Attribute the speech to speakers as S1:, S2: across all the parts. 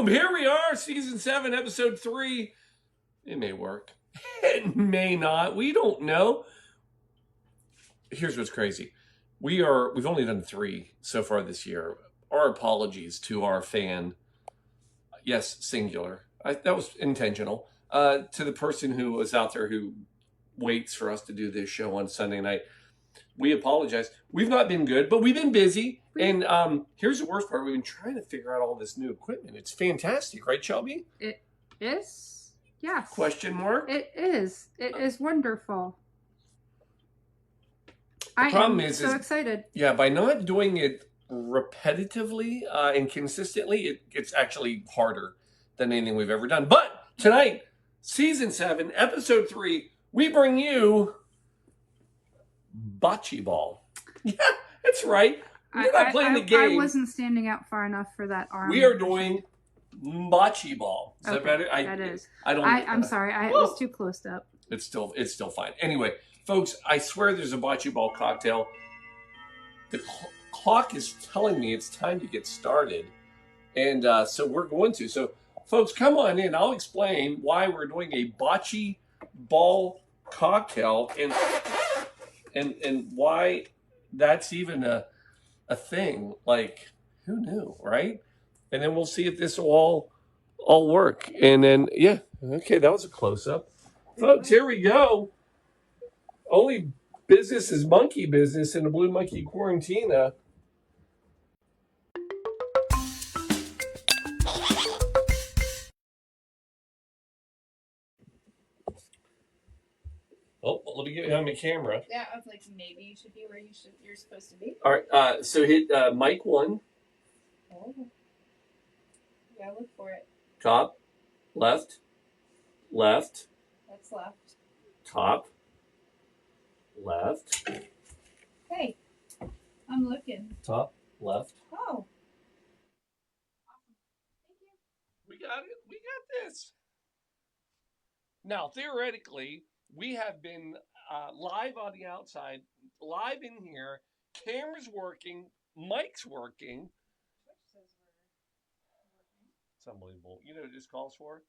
S1: Boom! Here we are, season 7, episode 3. It may work. It may not. We don't know. Here's what's crazy. We've only done 3 so far this year. Our apologies to our fan. Yes, singular. That was intentional. To the person who was out there who waits for us to do this show on Sunday night. We apologize. We've not been good, but we've been busy. And here's the worst part. We've been trying to figure out all this new equipment. It's fantastic, right, Shelby?
S2: It is? Yes.
S1: Question mark?
S2: It is. It is wonderful.
S1: The problem is
S2: so excited.
S1: Yeah, by not doing it repetitively and consistently, it's actually harder than anything we've ever done. But tonight, season 7, episode 3, we bring you Bocce ball. Yeah, that's right. We're not playing the game.
S2: I wasn't standing out far enough for that arm.
S1: We are doing bocce ball. Is that better?
S2: That is.
S1: I'm
S2: sorry. It was too close up.
S1: It's still fine. Anyway, folks, I swear there's a bocce ball cocktail. The clock is telling me it's time to get started, and so we're going to. So, folks, come on in. I'll explain why we're doing a bocce ball cocktail and why that's even a thing. Like, who knew, right? And then we'll see if this will all work. And then, yeah, okay, that was a close-up. Folks, here we go. Only business is monkey business in the Blue Monkey Quarantina. Oh, let me get you on the camera.
S3: Yeah, I was like, maybe you should be where you're supposed to be.
S1: All right, so hit mic 1.
S3: Oh. Yeah, look for it.
S1: Top, left, left.
S3: That's left.
S1: Top, left.
S3: Hey, I'm looking.
S1: Top, left.
S3: Oh. Awesome. Thank you.
S1: We got it. We got this. Now, theoretically, we have been live on the outside, live in here, cameras working, mics working.
S3: Twitch says we're working.
S1: It's unbelievable. You know what this calls for?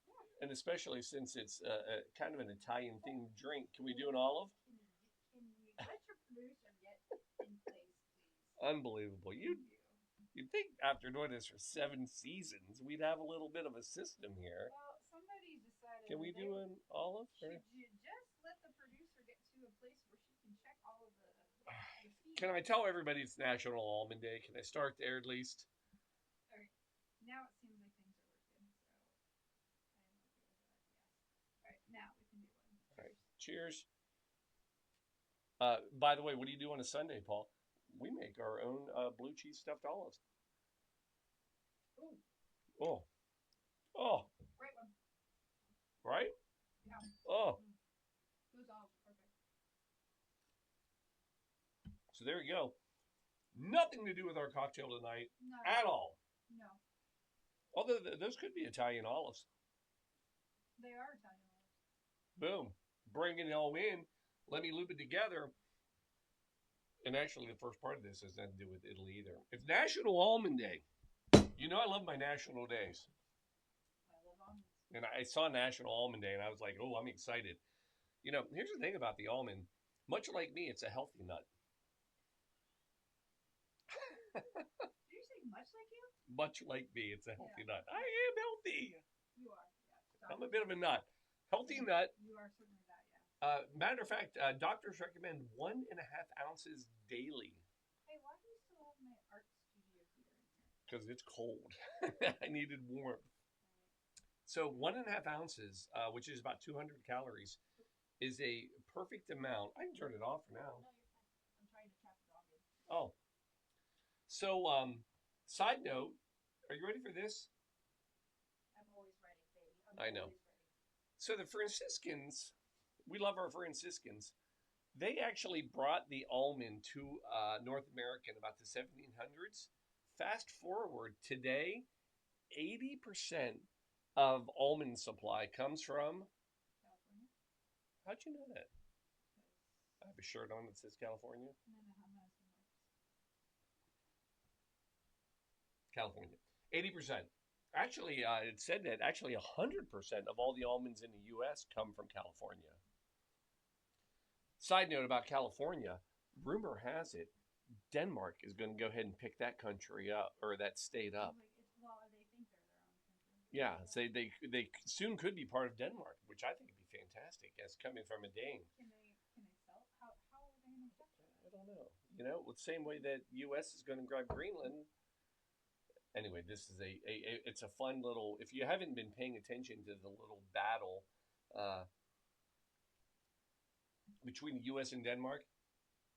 S1: Yeah. And especially since it's kind of an Italian-themed drink. Can we do an olive?
S3: Can you let your producer get in place, please?
S1: Unbelievable. You'd think after doing this for 7 seasons, we'd have a little bit of a system here.
S3: Well, somebody decided.
S1: Can we do an olive?
S3: Should you just let the producer get to a place where she can check all of the feed?
S1: Can I tell everybody it's National Almond Day? Can I start there at least?
S3: All right. Now it seems like things are working, so I am okay with that. Yes. All right. Now we can do one.
S1: All right. Cheers. By the way, what do you do on a Sunday, Paul? We make our own blue cheese stuffed olives.
S3: Ooh.
S1: Oh. Oh.
S3: Great one.
S1: Right?
S3: Yeah.
S1: Oh.
S3: Those olives are perfect.
S1: So there you go. Nothing to do with our cocktail tonight
S3: No.
S1: at all.
S3: No.
S1: Although those could be Italian olives.
S3: They are Italian olives.
S1: Boom. Bring it all in. Let me loop it together. And actually, the first part of this has nothing to do with Italy either. It's National Almond Day. You know I love my national days.
S3: I love almonds.
S1: And I saw National Almond Day, and I was like, oh, I'm excited. You know, here's the thing about the almond. Much like me, it's a healthy nut.
S3: Did you say much like you?
S1: Much like me, it's a healthy nut. I am healthy.
S3: You are. Yeah.
S1: I'm a bit of a nut. Healthy nut.
S3: You are certainly that, yeah.
S1: Matter of fact, doctors recommend 1.5 ounces daily.
S3: Hey, why do you still have my art studio heater in here?
S1: Because it's cold. I needed warmth. So 1.5 ounces, which is about 200 calories, is a perfect amount. I can turn it off for now.
S3: No, you're fine. I'm trying to trap the dog in.
S1: Oh. So, side note, are you ready for this?
S3: I'm always ready, baby.
S1: I know.
S3: Always ready.
S1: So the Franciscans, we love our Franciscans. They actually brought the almond to North America in about the 1700s. Fast forward today, 80% of almond supply comes from
S3: California?
S1: How'd you know that? I have a shirt on that says California.
S3: No, how Madison works.
S1: California. 80%. Actually, it said that actually 100% of all the almonds in the U.S. come from California. Side note about California, rumor has it Denmark is going to go ahead and pick that country up or that state up.
S3: Well, they think they're their own country.
S1: Yeah, so they soon could be part of Denmark, which I think would be fantastic as coming from a Dane.
S3: Can they sell? How are they going to capture that?
S1: I don't know. You know, the same way that U.S. is going to grab Greenland. Anyway, this is it's a fun little. If you haven't been paying attention to the little battle uh, between the U.S. and Denmark,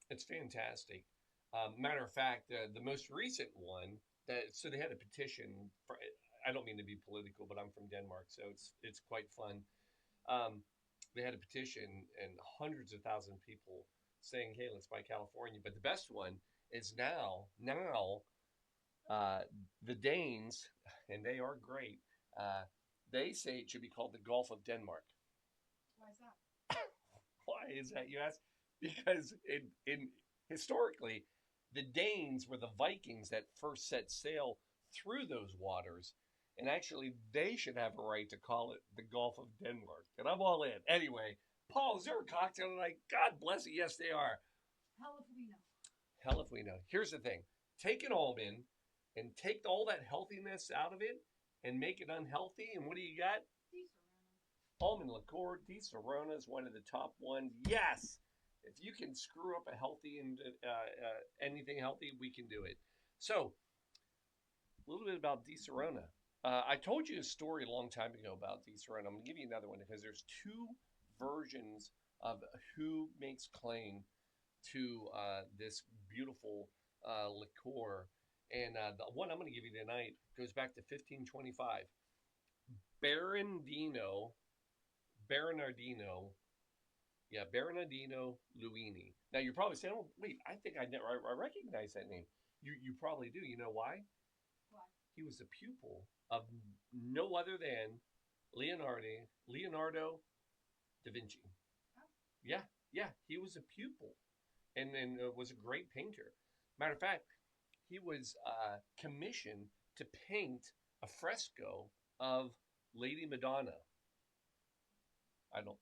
S1: it's fantastic. Matter of fact, the most recent one so they had a petition. I don't mean to be political, but I'm from Denmark, so it's quite fun. Um, they had a petition and hundreds of thousands of people saying, "Hey, let's buy California." But the best one is now uh, the Danes, and they are great. Uh, they say it should be called the Gulf of Denmark.
S3: Why is that?
S1: Why is that, you ask? Because in historically, the Danes were the Vikings that first set sail through those waters, and actually they should have a right to call it the Gulf of Denmark. And I'm all in. Anyway, Paul, is there a cocktail tonight? God bless it. Yes, they are.
S3: Hell if we know.
S1: Hell if we know. Here's the thing: take an almond and take all that healthiness out of it and make it unhealthy. And what do you got?
S3: Disaronno.
S1: Almond liqueur. Disaronno is one of the top ones. Yes. If you can screw up a healthy and anything healthy, we can do it. So, a little bit about Disaronno. I told you a story a long time ago about Disaronno. I'm going to give you another one because there's two versions of who makes claim to this beautiful liqueur. And the one I'm going to give you tonight goes back to 1525. Bernardino Luini. Now you're probably saying, "Oh, wait, I think I recognize that name." You probably do. You know why?
S3: Why?
S1: He was a pupil of no other than Leonardo da Vinci.
S3: Oh.
S1: Yeah, he was a pupil, and was a great painter. Matter of fact, he was commissioned to paint a fresco of Lady Madonna. I don't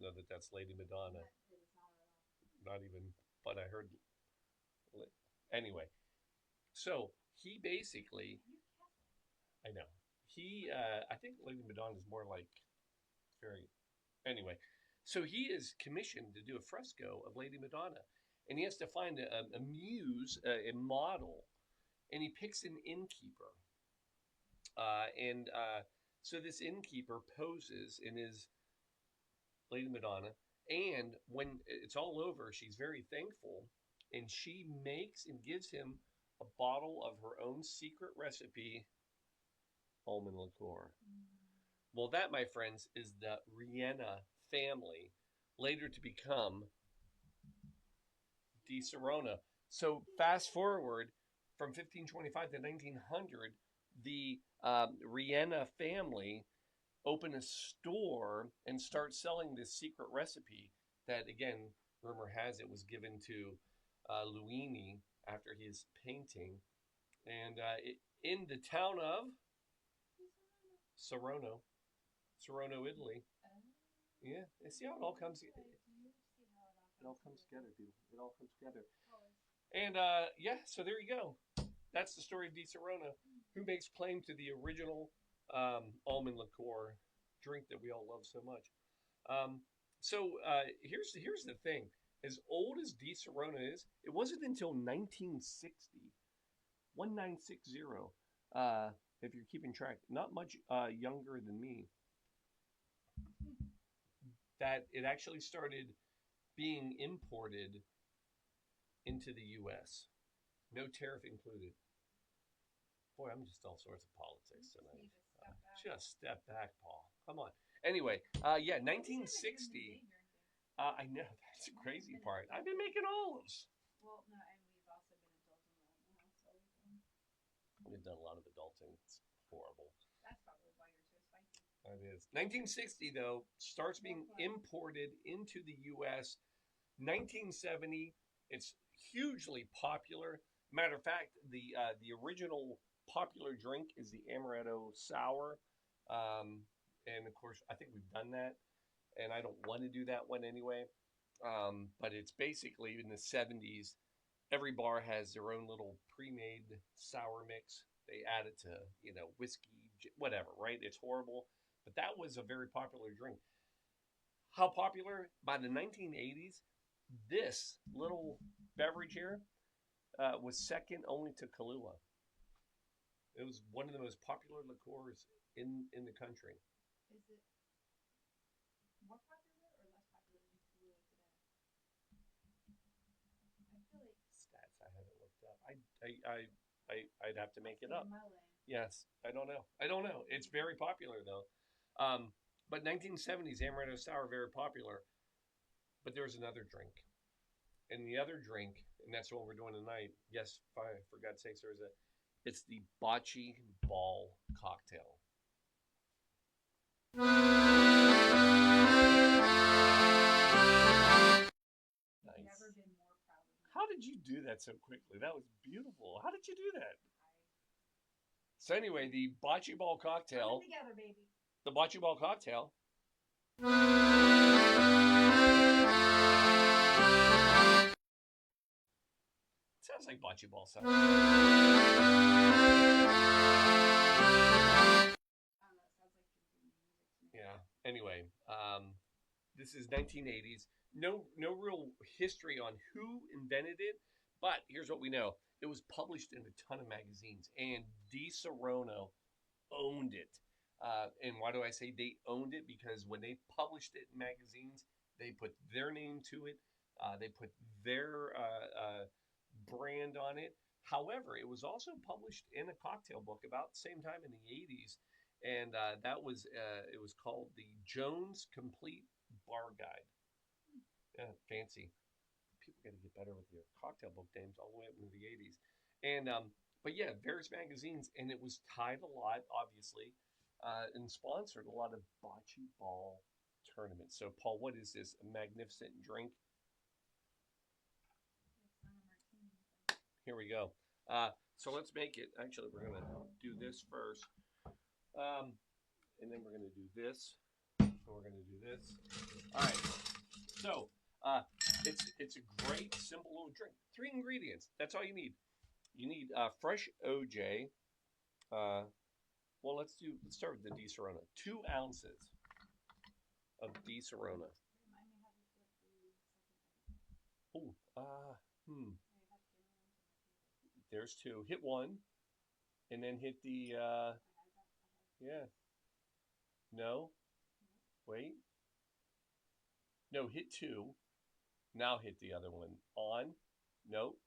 S1: know that that's Lady Madonna.
S3: It is not at all.
S1: Not even, but I heard. Anyway, so he basically,
S3: And you're Catholic.
S1: I know I think Lady Madonna is more like very. Anyway, so he is commissioned to do a fresco of Lady Madonna, and he has to find a muse, a model, and he picks an innkeeper, and so this innkeeper poses in his Lady Madonna. And when it's all over, she's very thankful, and she makes and gives him a bottle of her own secret recipe almond liqueur. Well, that, my friends, is the Riena family, later to become Disaronno. So fast forward from 1525 to 1900, the Riena family open a store and start selling this secret recipe that, again, rumor has it was given to Luini after his painting. And in the town of Saronno, Italy. Yeah, you see how it all comes together. It all comes together, people. It all comes together. And so there you go. That's the story of Disaronno, who makes claim to the original almond liqueur drink that we all love so much. So here's the thing: as old as Disaronno is, it wasn't until 1960, 1960. If you're keeping track, not much younger than me, that it actually started being imported into the U.S. No tariff included. Boy, I'm just all sorts of politics tonight. Just step back, Paul. Come on. Anyway, 1960. I know, that's the crazy part. I've been making olives.
S3: Well, no, and we've also been adulting in the house all weekend.
S1: We've done a lot of adulting. It's horrible.
S3: That's probably why you're so spicy.
S1: It is. 1960, though, starts being imported into the U.S. 1970, it's hugely popular. Matter of fact, the original popular drink is the Amaretto Sour. And of course, I think we've done that. And I don't want to do that one anyway. But it's basically in the 70s, every bar has their own little pre-made sour mix. They add it to, whiskey, whatever, right? It's horrible. But that was a very popular drink. How popular? By the 1980s, this little beverage here was second only to Kahlua. It was one of the most popular liqueurs in the country.
S3: Is it more popular or less popular than Kahlua today? I feel like
S1: Stats I haven't looked up. I'd have to make it up.
S3: in my lane.
S1: Yes, I don't know. It's very popular though. But 1970s Amaretto Sour very popular. But there's another drink, and the other drink, and that's what we're doing tonight. Yes, for God's sakes, it's the Bocce Ball cocktail. Nice.
S3: Never been more proud of me.
S1: How did you do that so quickly? That was beautiful. How did you do that? So anyway, the Bocce Ball cocktail.
S3: Coming together, baby.
S1: The Bocce Ball cocktail. Sounds like Bocce Ball sounds.
S3: I don't know. It sounds like drinking music to me.
S1: Yeah. Anyway, this is 1980s. No real history on who invented it, but here's what we know. It was published in a ton of magazines, and Disaronno owned it. And why do I say they owned it? Because when they published it in magazines, they put their name to it. They put their brand on it. However, it was also published in a cocktail book about the same time in the 80s. And that was, it was called the Jones Complete Bar Guide. Yeah, fancy. People got to get better with their cocktail book names all the way up into the 80s. And, but yeah, various magazines, and it was tied a lot, obviously, and sponsored a lot of bocce ball tournaments. So, Paul, what is this? A magnificent drink?
S3: It's not a martini.
S1: Here we go. So let's make it. Actually, we're going to do this first. And then we're going to do this. And we're going to do this. All right. So, it's a great, simple little drink. 3 ingredients. That's all you need. You need fresh OJ. Well, let's start with the Disaronno. 2 ounces of Disaronno.
S3: Remind me how to flip the second thing.
S1: Oh, There's 2. Hit 1, and then hit the. Yeah. No. Wait. No, hit 2. Now hit the other one. On. Nope.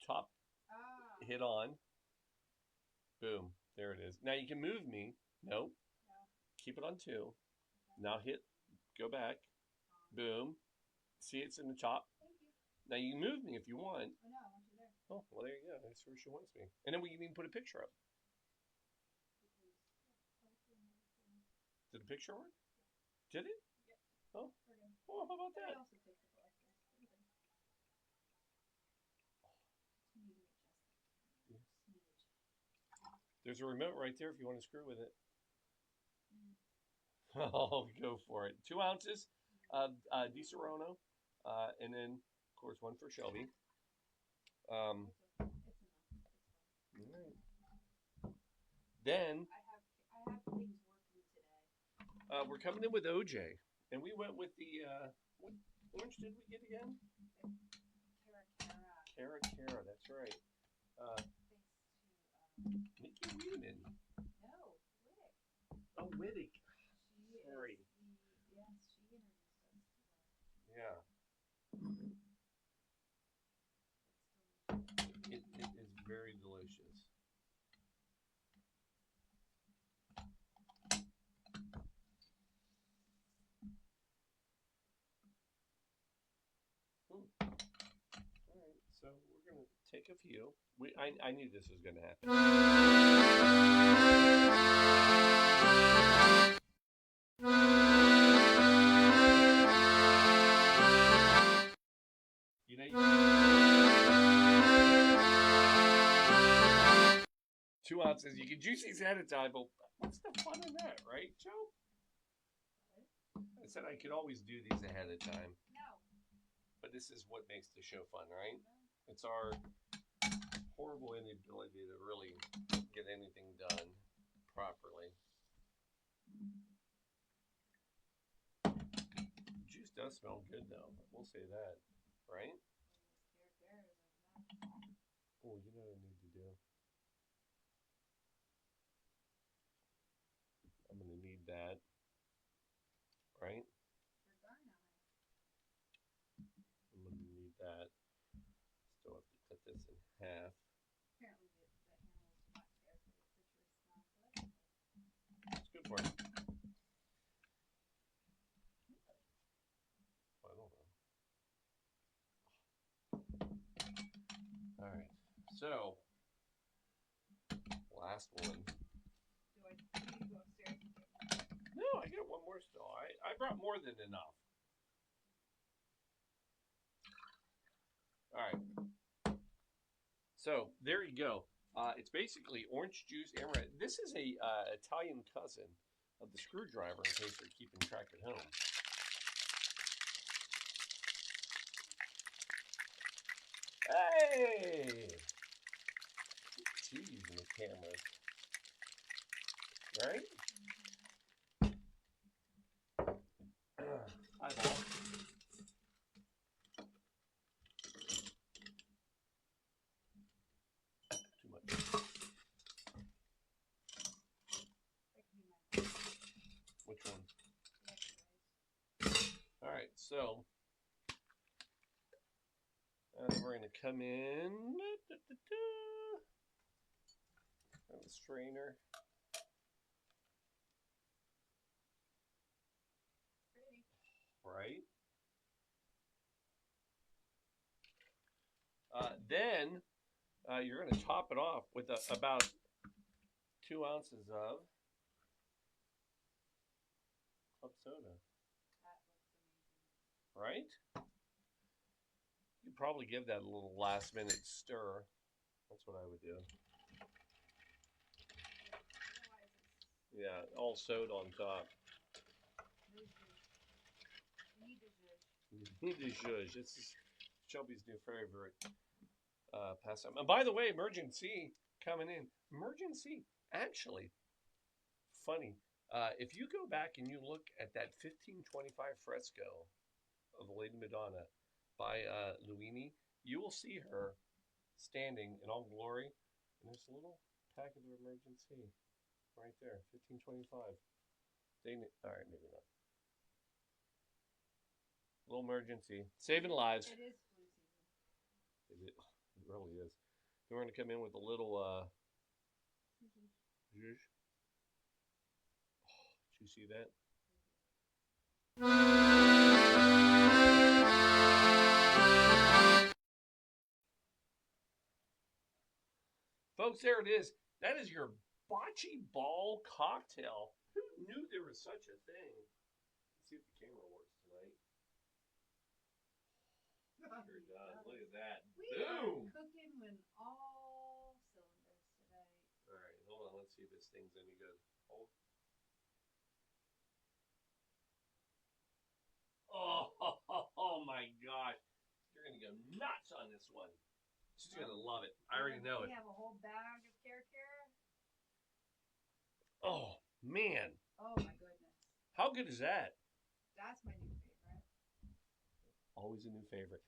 S1: Top. Hit on. Boom. There it is. Now you can move me. Nope.
S3: No.
S1: Keep it on 2.
S3: Okay.
S1: Now hit. Go back. Boom. See, it's in the top.
S3: Thank you.
S1: Now you can move me if you want.
S3: Oh, no, I want you there.
S1: Oh, well, there you go. That's where she wants me. And then we can even put a picture up. Did the picture work? Did it?
S3: Yep.
S1: Oh.
S3: We're good.
S1: Oh, how about
S3: But I
S1: that?
S3: also take the collectors. We're good. You need to adjust that smidge.
S1: There's a remote right there if you want to screw with it.
S3: Mm.
S1: Oh, go for it. 2 ounces of Disaronno, and then, of course, 1 for Shelby.
S3: It's enough. It's fine.
S1: All right. Then
S3: I have things working today.
S1: we're coming in with OJ, and we went with the what orange did we get again?
S3: Cara.
S1: Cara. That's right.
S3: Thanks to
S1: Mickey Wheaton.
S3: no, Riddick.
S1: Oh, Wittig.
S3: She
S1: Sorry.
S3: is the yes, she introduced us to
S1: Yeah.
S3: It's delicious.
S1: It is very delicious. All right, so we're gonna take a few. I knew this was gonna happen. You know, 2 ounces. You can juice these ahead of time, but what's the fun in that, right, Joe? I said I could always do these ahead of time.
S3: No.
S1: But this is what makes the show fun, right? It's our horrible inability to really get anything done properly. The juice does smell good, though. We'll say that, right? Oh, you know what I need to do? I'm going to need that, right? I'm going to need that. Still have to cut this in half.
S3: Apparently the handle's not there for the citrus smell, so that's okay.
S1: It's good for it. I don't know. All right. So, last one.
S3: Do I need to go upstairs and get one?
S1: No, I got one more still. I brought more than enough. All right. So there you go. It's basically orange juice and red. This is a Italian cousin of the screwdriver, in case you're keeping track at home. Hey! She's using the cameras. Right? Eyeball. Too much. Which one? All right, so we're going to come in. Have a strainer.
S3: Pretty.
S1: Right. Then you're going to top it off with about 2 ounces of club soda.
S3: That looks amazing.
S1: Right? You'd probably give that a little last minute stir. That's what I would do.
S3: Otherwise it's
S1: Yeah, all soda on top.
S3: no zhuzh. You need the zhuzh.
S1: You need the zhuzh. This is Shelby's new favorite pastime. And by the way, Emergency coming in. Emergency, actually, funny. If you go back and you look at that 1525 fresco of the Lady Madonna by Luini, you will see her standing in all glory. And there's a little packet of Emergency right there, 1525. All right, maybe not. Little Emergency, saving lives.
S3: It is flu season.
S1: It really is. Then we're going to come in with a little zhuzh. Oh, did you see that? Folks, there it is. That is your bocce ball cocktail. Who knew there was such a thing? Let's see if the camera works tonight. Sure does. Look at that.
S3: We
S1: Boom!
S3: are cooking when all cylinders today.
S1: All right, hold on. Let's see if this thing's any good. Hold. Oh my gosh. You're going to go nuts on this one. She's going to love it. I already know it.
S3: We have a whole bag of Care.
S1: Oh, man.
S3: Oh my goodness.
S1: How good is that?
S3: That's my new favorite.
S1: Always a new favorite.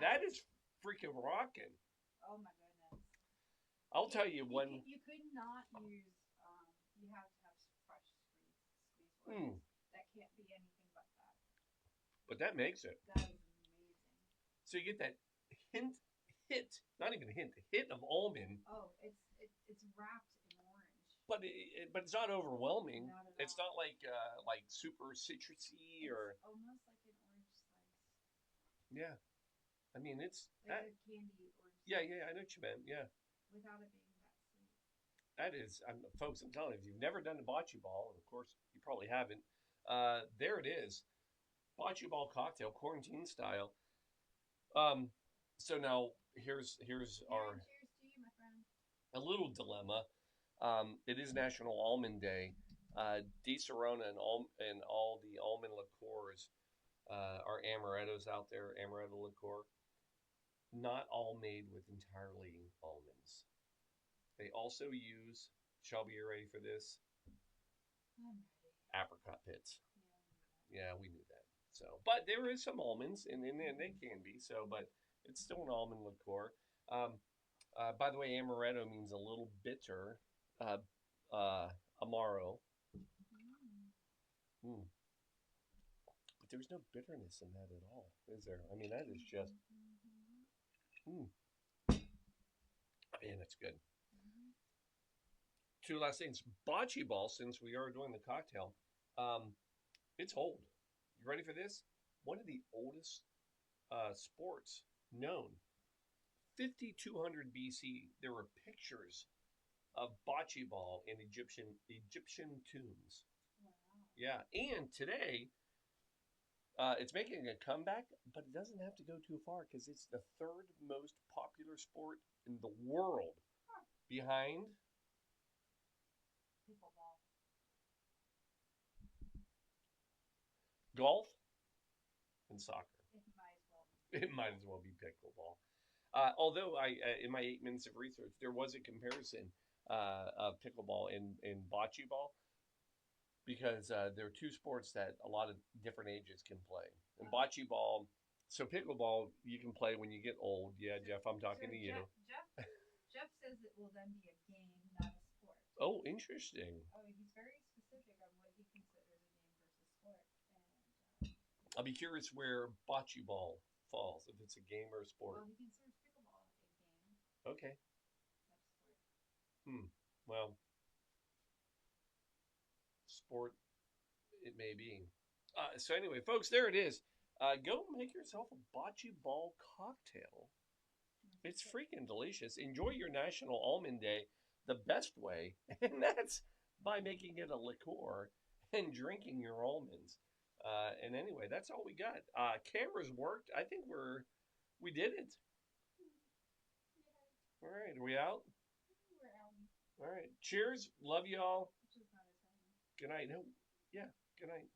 S1: That is freaking rocking.
S3: Oh my goodness.
S1: I'll tell you when.
S3: You could not use, you have to have fresh squeeze ones. That can't be anything but that.
S1: But that makes it.
S3: That is amazing.
S1: So you get that hit, not even a hit of almond.
S3: Oh, it's wrapped in orange.
S1: But it's not overwhelming.
S3: Not at
S1: it's
S3: all.
S1: not like super citrusy or.
S3: It's almost like an orange slice.
S1: Yeah, I mean it's
S3: Like
S1: that.
S3: a candy orange.
S1: Yeah,
S3: slice.
S1: yeah, I know what you meant. Yeah,
S3: Without it being that sweet.
S1: that is, folks. I'm telling you, if you've never done a bocce ball, and of course you probably haven't, there it is, bocce ball cocktail, quarantine style. So now here's our
S3: Cheers to you, my friend.
S1: a little dilemma. It is National Almond Day. Disaronno and all the almond liqueurs are amarettos out there, amaretto liqueur. Not all made with entirely almonds. They also use, Shelby, you ready for this?
S3: I'm ready.
S1: Apricot pits.
S3: Yeah,
S1: Yeah, we knew that. So, but there is some almonds, and they can be so, but it's still an almond liqueur. Um, by the way, amaretto means a little bitter. Uh, amaro.
S3: Mm.
S1: Mm. But there's no bitterness in that at all, is there? I mean, that is just, mm, man, it's good.
S3: Mm-hmm.
S1: Two last things. Bocce ball, since we are doing the cocktail, um, it's old. You ready for this? One of the oldest sports known. 5200 BC, there were pictures of bocce ball in Egyptian tombs.
S3: Wow.
S1: Yeah, and today it's making a comeback, but it doesn't have to go too far because it's the third most popular sport in the world,
S3: Huh.
S1: behind
S3: Pickleball.
S1: golf and soccer.
S3: It might as well be.
S1: It might as well be pickleball. Although in my 8 minutes of research, there was a comparison of pickleball and bocce ball because there are two sports that a lot of different ages can play. And bocce ball, so pickleball, you can play when you get old. Yeah, Jeff, I'm talking to you.
S3: Jeff says it will then be a game, not a sport.
S1: Oh, interesting.
S3: Oh, he's very specific on what he considers a game versus sport. And
S1: I'll be curious where bocce ball falls, if it's a game or a sport.
S3: well, he considers pickleball a game,
S1: Okay.
S3: not a sport.
S1: Well, sport it may be. So anyway, folks, there it is. Go make yourself a bocce ball cocktail. It's freaking delicious. Enjoy your National Almond Day the best way, and that's by making it a liqueur and drinking your almonds. And anyway, that's all we got. Cameras worked. I think we did it.
S3: Yeah,
S1: All right, are we out?
S3: we're out.
S1: All right. Cheers. Love you all.
S3: Which is not as heavy.
S1: Good night. No, yeah. Good night.